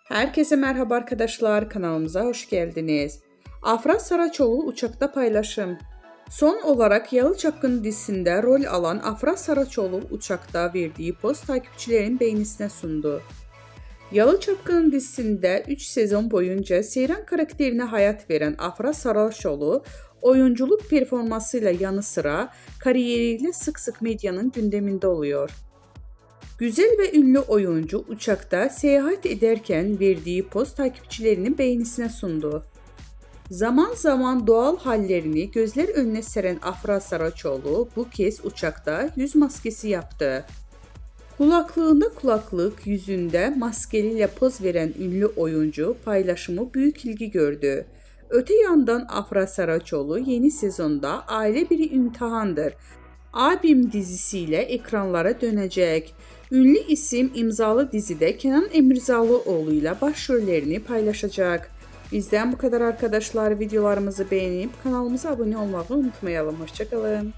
Herkese merhaba arkadaşlar, kanalımıza hoş geldiniz. Afra Saraçoğlu uçakta paylaşım. Son olarak Yalı Çapkını dizisinde rol alan Afra Saraçoğlu uçakta verdiği post takipçilerin beğenisine sundu. Yalı Çapkını dizisinde 3 sezon boyunca Seyran karakterine hayat veren Afra Saraçoğlu, oyunculuk performansıyla yanı sıra kariyeriyle sık sık medyanın gündeminde oluyor. Güzel ve ünlü oyuncu uçakta seyahat ederken verdiği poz takipçilerinin beğenisine sundu. Zaman zaman doğal hallerini gözler önüne seren Afra Saraçoğlu bu kez uçakta yüz maskesi yaptı. Kulaklığında kulaklık, yüzünde maskeliyle poz veren ünlü oyuncu paylaşımı büyük ilgi gördü. Öte yandan Afra Saraçoğlu yeni sezonda Aile Bir İmtihandır Abim dizisiyle ekranlara dönecek. Ünlü isim imzalı dizide Kenan Emirzalıoğlu ile başrollerini paylaşacak. Bizden bu kadar arkadaşlar. Videolarımızı beğenip kanalımıza abone olmayı unutmayalım. Hoşça kalın.